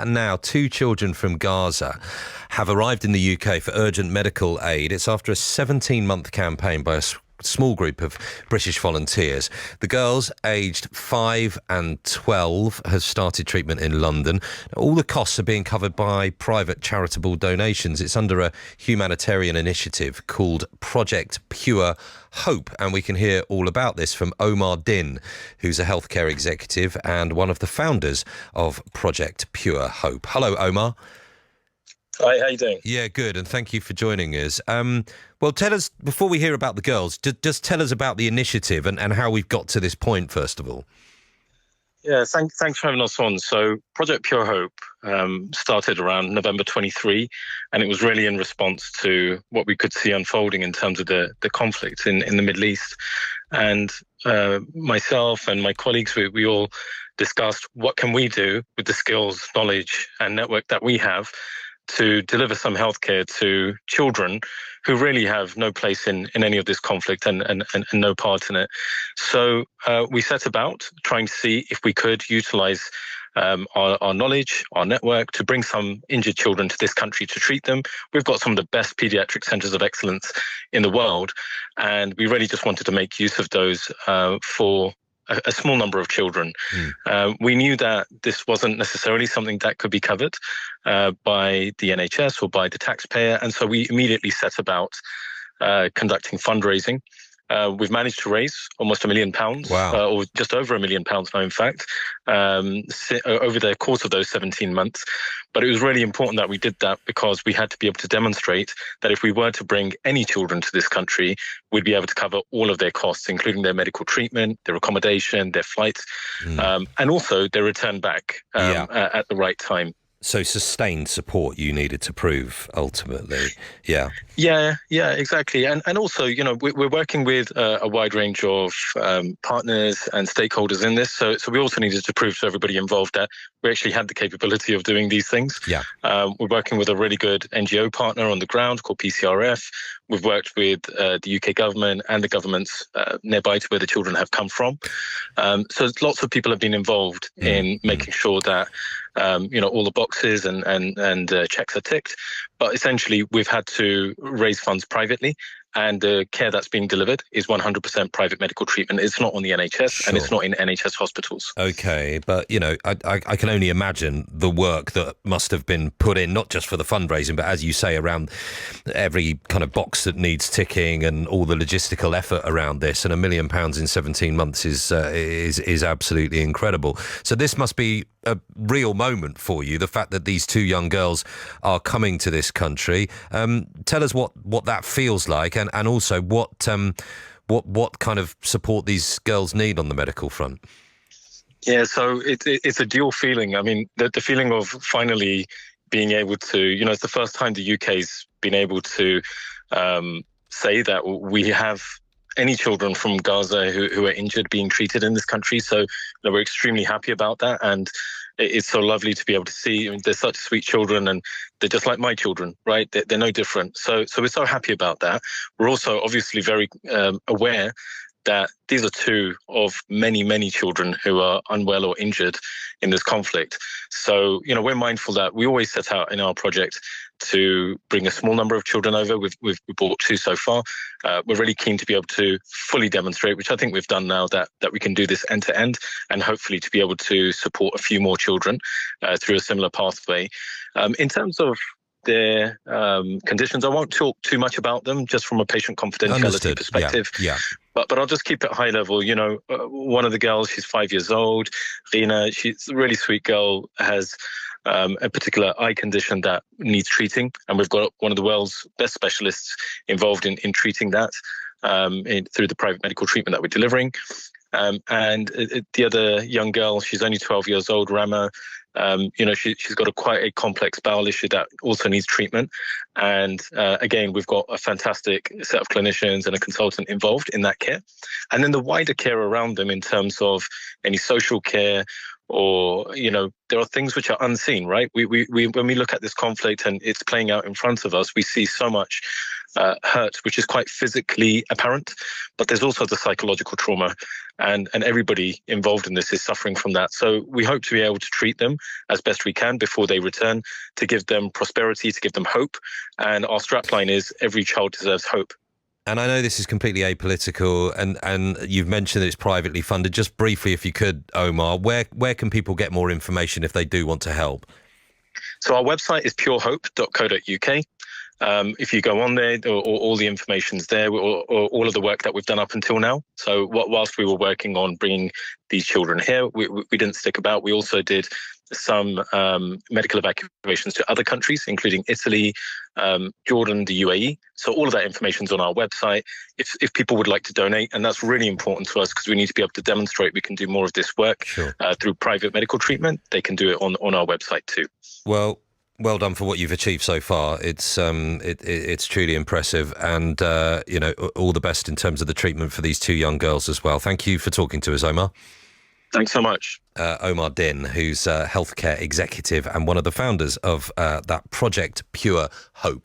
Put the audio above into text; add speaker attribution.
Speaker 1: now 2 children from Gaza have arrived in the UK for urgent medical aid. It's after a 17-month campaign by a small group of British volunteers. The girls, aged 5 and 12, have started treatment in London. All the costs are being covered by private charitable donations. It's under a humanitarian initiative called Project Pure Hope, and we can hear all about this from Omar Din, who's a healthcare executive and one of the founders of Project Pure Hope. Hello, Omar.
Speaker 2: Hi, how you doing?
Speaker 1: Yeah, good, and thank you for joining us. Well, tell us, before we hear about the girls, just tell us about the initiative and how we've got to this point, first of all.
Speaker 2: Yeah, thanks for having us on. So Project Pure Hope started around November 23, and it was really in response to what we could see unfolding in terms of the conflict in the Middle East. And myself and my colleagues, we all discussed what can we do with the skills, knowledge and network that we have to deliver some healthcare to children who really have no place in any of this conflict and no part in it. So we set about trying to see if we could utilize our knowledge, our network, to bring some injured children to this country to treat them. We've got some of the best paediatric centres of excellence in the world, and we really just wanted to make use of those for a small number of children. We knew that this wasn't necessarily something that could be covered by the NHS or by the taxpayer, and so we immediately set about conducting fundraising. We've managed to raise almost £1 million,
Speaker 1: Wow.
Speaker 2: or just over £1 million now, in fact, over the course of those 17 months. But it was really important that we did that because we had to be able to demonstrate that if we were to bring any children to this country, we'd be able to cover all of their costs, including their medical treatment, their accommodation, their flights, and also their return back at the right time.
Speaker 1: So sustained support you needed to prove, ultimately. Yeah,
Speaker 2: exactly. And also, we're working with a wide range of partners and stakeholders in this. So we also needed to prove to everybody involved that we actually had the capability of doing these things.
Speaker 1: Yeah.
Speaker 2: We're working with a really good NGO partner on the ground called PCRF. We've worked with the UK government and the governments nearby to where the children have come from. So lots of people have been involved in making sure that all the boxes and checks are ticked. But essentially, we've had to raise funds privately, and the care that's being delivered is 100% private medical treatment. It's not on the NHS, and it's not in NHS hospitals.
Speaker 1: Okay, but, I can only imagine the work that must have been put in, not just for the fundraising, but as you say, around every kind of box that needs ticking and all the logistical effort around this. And £1 million in 17 months is absolutely incredible. So this must be a real moment for you, the fact that these 2 young girls are coming to this country. Tell us what that feels like, and also what kind of support these girls need on the medical front.
Speaker 2: Yeah, so it's a dual feeling. I mean, the feeling of finally being able to, it's the first time the UK's been able to say that we have any children from Gaza who are injured being treated in this country. So we're extremely happy about that. And it's so lovely to be able to see. I mean, they're such sweet children, and they're just like my children, right? They're no different. So we're so happy about that. We're also obviously very aware that these are 2 of many, many children who are unwell or injured in this conflict. So, we're mindful that we always set out in our project to bring a small number of children over. We've brought 2 so far. We're really keen to be able to fully demonstrate, which I think we've done now, that we can do this end to end, and hopefully to be able to support a few more children through a similar pathway. In terms of their conditions, I won't talk too much about them, just from a patient confidentiality perspective.
Speaker 1: Yeah.
Speaker 2: But I'll just keep it high level. One of the girls, she's 5 years old, Rina, she's a really sweet girl, has a particular eye condition that needs treating, and we've got one of the world's best specialists involved in treating that through the private medical treatment that we're delivering. And the other young girl, she's only 12 years old, Rama. She's got quite a complex bowel issue that also needs treatment. And again, we've got a fantastic set of clinicians and a consultant involved in that care. And then the wider care around them in terms of any social care, or, there are things which are unseen, right? We when we look at this conflict and it's playing out in front of us, we see so much hurt, which is quite physically apparent, but there's also the psychological trauma and everybody involved in this is suffering from that. So we hope to be able to treat them as best we can before they return, to give them prosperity, to give them hope. And our strapline is every child deserves hope.
Speaker 1: And I know this is completely apolitical, and you've mentioned that it's privately funded. Just briefly, if you could, Omar, where can people get more information if they do want to help?
Speaker 2: So our website is purehope.co.uk. If you go on there, all the information's there, or all of the work that we've done up until now. So whilst we were working on bringing these children here, we didn't stick about. We also did some medical evacuations to other countries, including Italy, Jordan, the UAE. So all of that information's on our website. If people would like to donate, and that's really important to us because we need to be able to demonstrate we can do more of this work through private medical treatment, they can do it on our website too.
Speaker 1: Well done for what you've achieved so far. It's truly impressive, and all the best in terms of the treatment for these two young girls as well. Thank you for talking to us, Omar.
Speaker 2: Thanks so much.
Speaker 1: Omar Din, who's a healthcare executive and one of the founders of that Project Pure Hope.